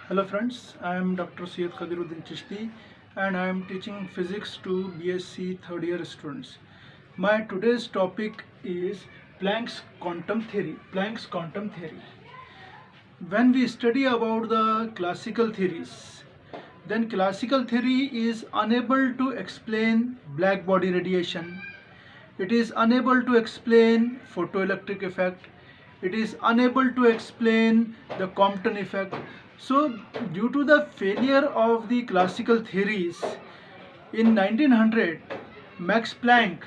Hello friends, I am Dr. Syed Khadiruddin Chishti and I am teaching physics to BSc third year students. My today's topic is Planck's quantum theory. Planck's quantum theory. When we study about the classical theories, then classical theory is unable to explain black body radiation. It is unable to explain photoelectric effect. It is unable to explain the Compton effect. So due to the failure of the classical theories, in 1900, Max Planck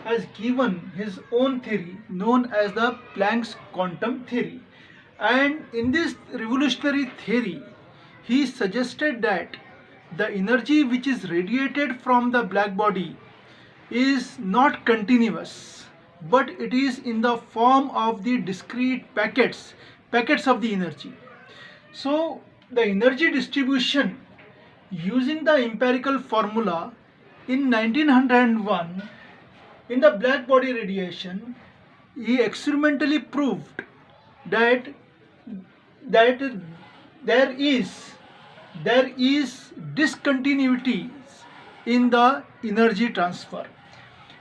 has given his own theory known as the Planck's quantum theory. And in this revolutionary theory, he suggested that the energy which is radiated from the black body is not continuous, but it is in the form of the discrete packets of the energy. So the energy distribution using the empirical formula in 1901 in the black body radiation, he experimentally proved that that there is discontinuities in the energy transfer,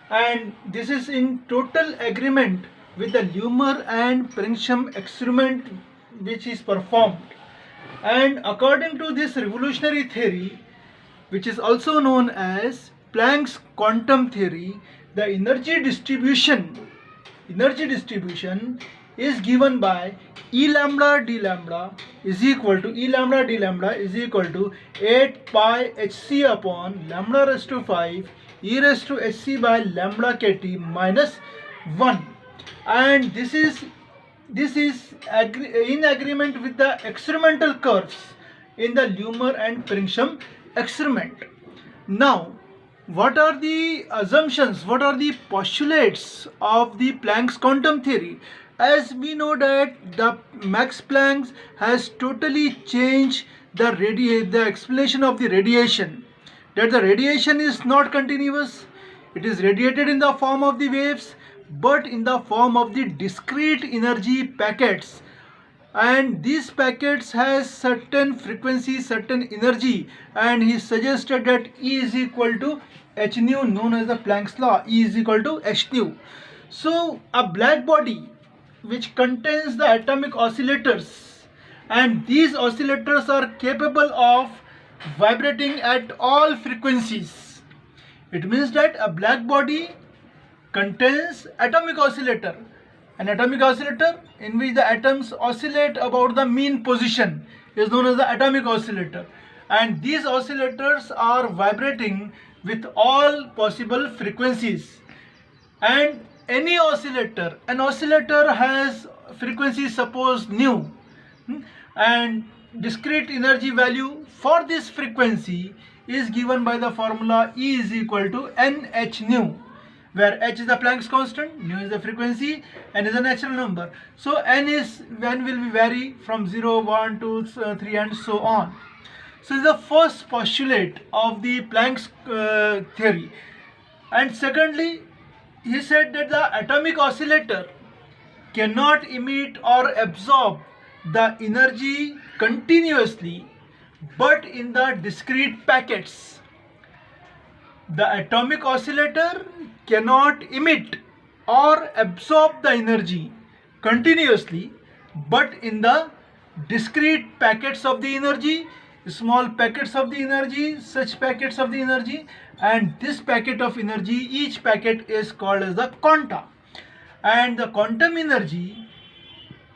and this is in total agreement with the Lumer and Prinsham experiment which is performed. And according to this revolutionary theory, which is also known as Planck's quantum theory, the energy distribution is given by E lambda d lambda is equal to 8 pi hc upon lambda raised to 5 e raised to hc by lambda kt minus 1. And this is in agreement with the experimental curves in the Lumer and Prinsham experiment. Now, what are the assumptions, what are the postulates of the Planck's quantum theory? As we know that the Max Planck has totally changed the explanation of the radiation, that the radiation is not continuous, it is radiated in the form of the waves, but in the form of the discrete energy packets, and these packets has certain frequency, certain energy, and he suggested that E is equal to h nu, known as the Planck's law. E is equal to h nu. So a black body which contains the atomic oscillators, and these oscillators are capable of vibrating at all frequencies. It means that a black body contains atomic oscillator. An atomic oscillator in which the atoms oscillate about the mean position is known as the atomic oscillator, and these oscillators are vibrating with all possible frequencies. And an oscillator has frequency, suppose nu, and discrete energy value for this frequency is given by the formula E is equal to nh nu, where h is the Planck's constant, nu is the frequency, n is a natural number. So n will be vary from 0, 1, 2, 3 and so on. So this is the first postulate of the Planck's theory. And secondly, he said that the atomic oscillator cannot emit or absorb the energy continuously, but in the discrete packets. The atomic oscillator cannot emit or absorb the energy continuously, but in the discrete packets of the energy, small packets of the energy, such packets of the energy, and this packet of energy, each packet is called as the quanta. And the quantum energy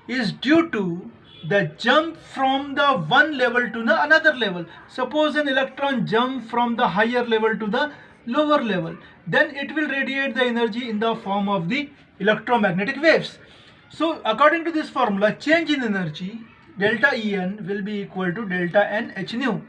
is due to the jump from the one level to the another level. Suppose an electron jump from the higher level to the lower level, then it will radiate the energy in the form of the electromagnetic waves. So according to this formula, change in energy delta En will be equal to delta n h nu.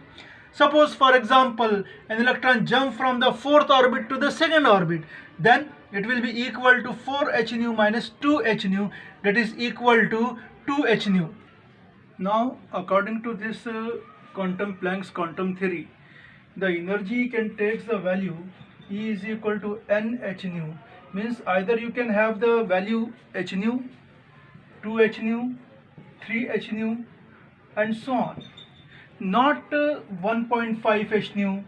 Suppose, for example, an electron jump from the fourth orbit to the second orbit, then it will be equal to 4h nu minus 2h nu, that is equal to 2h nu. Now, according to this Planck's quantum theory, the energy can take the value E is equal to nh nu, means either you can have the value h nu, 2h nu, 3h nu and so on. not 1.5 h nu.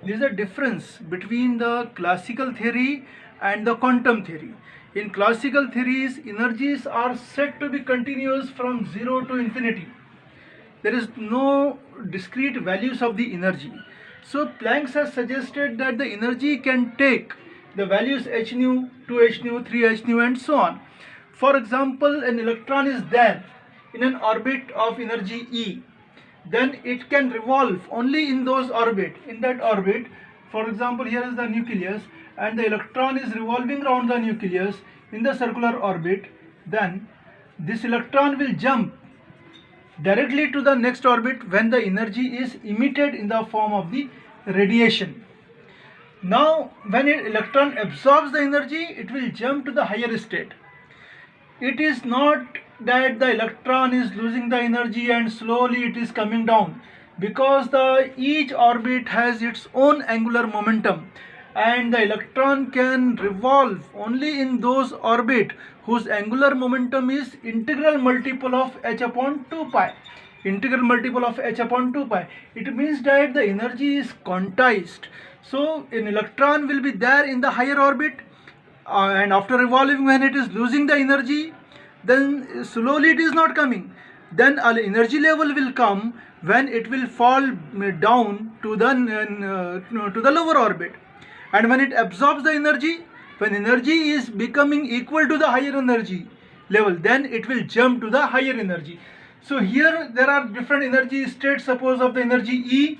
There is a difference between the classical theory and the quantum theory. In classical theories, energies are said to be continuous from 0 to infinity. There is no discrete values of the energy. So Planck has suggested that the energy can take the values h nu, 2h nu, 3h nu and so on. For example, an electron is there in an orbit of energy E. Then it can revolve only in those orbit. In that orbit, for example, here is the nucleus and the electron is revolving around the nucleus in the circular orbit. Then this electron will jump directly to the next orbit when the energy is emitted in the form of the radiation. Now when an electron absorbs the energy, it will jump to the higher state. It is not that the electron is losing the energy and slowly it is coming down, because each orbit has its own angular momentum and the electron can revolve only in those orbit whose angular momentum is integral multiple of h upon 2 pi. Integral multiple of h upon 2 pi. It means that the energy is quantized. So an electron will be there in the higher orbit and after revolving, when it is losing the energy, then slowly it is not coming. Then an energy level will come when it will fall down to the lower orbit. And when it absorbs the energy, when energy is becoming equal to the higher energy level, then it will jump to the higher energy. So here there are different energy states. Suppose of the energy E,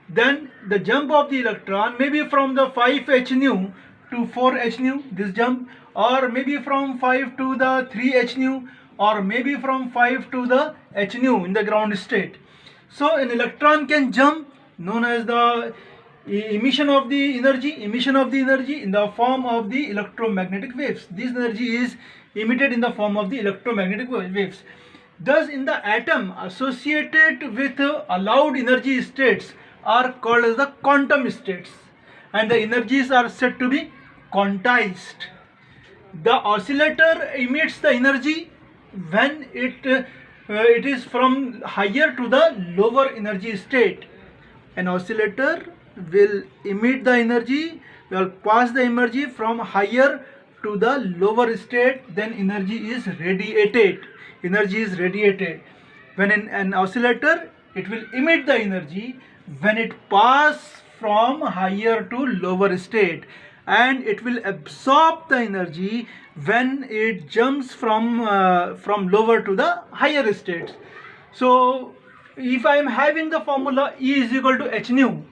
then the jump of the electron may be from the 5 h nu to 4 h nu, this jump, or maybe from 5 to the 3 h nu, or maybe from 5 to the h nu in the ground state. So an electron can jump, known as the emission of the energy in the form of the electromagnetic waves. This energy is emitted in the form of the electromagnetic waves. Thus in the atom, associated with allowed energy states are called as the quantum states, and the energies are said to be quantized. The oscillator emits the energy when it is from higher to the lower energy state. An oscillator will emit the energy, will pass the energy from higher to the lower state, then energy is radiated. When an oscillator, it will emit the energy when it pass from higher to lower state, and it will absorb the energy when it jumps from lower to the higher states. So if I am having the formula E is equal to h nu,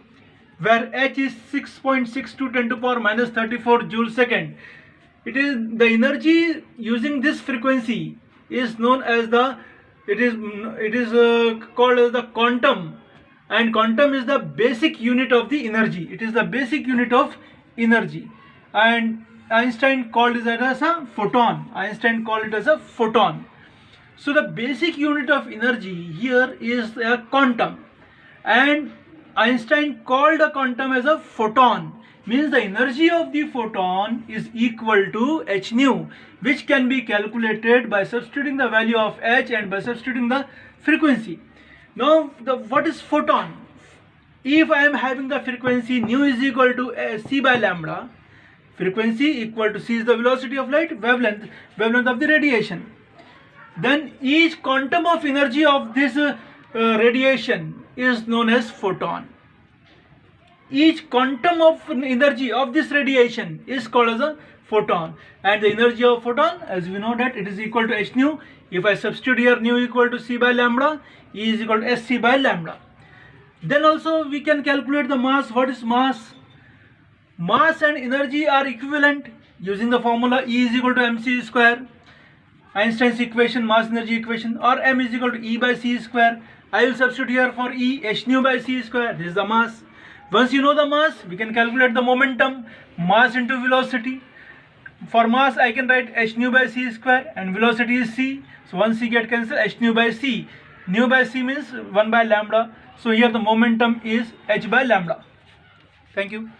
where h is 6.62 10 to the power minus 34 joule second, it is the energy using this frequency is known as called as the quantum, and quantum is the basic unit of the energy. It is the basic unit of energy, and Einstein called it as a photon. So the basic unit of energy here is a quantum, and Einstein called a quantum as a photon. Means the energy of the photon is equal to h nu, which can be calculated by substituting the value of h and by substituting the frequency. Now what is photon? If I am having the frequency nu is equal to c by lambda, frequency equal to c is the velocity of light, wavelength of the radiation, then each quantum of energy of this radiation is known as photon. Each quantum of energy of this radiation is called as a photon, and the energy of photon, as we know, that it is equal to h nu. If I substitute here nu equal to c by lambda, E is equal to sc by lambda. Then also we can calculate the mass. What is mass? Mass and energy are equivalent using the formula E is equal to mc square, Einstein's equation, mass energy equation, or m is equal to E by c square. I will substitute here for E, h nu by c square. This is the mass. Once you know the mass, we can calculate the momentum, mass into velocity. For mass, I can write h nu by c square, and velocity is c. So once c get cancelled, h nu by c. Nu by c means 1 by lambda. So here the momentum is h by lambda. Thank you.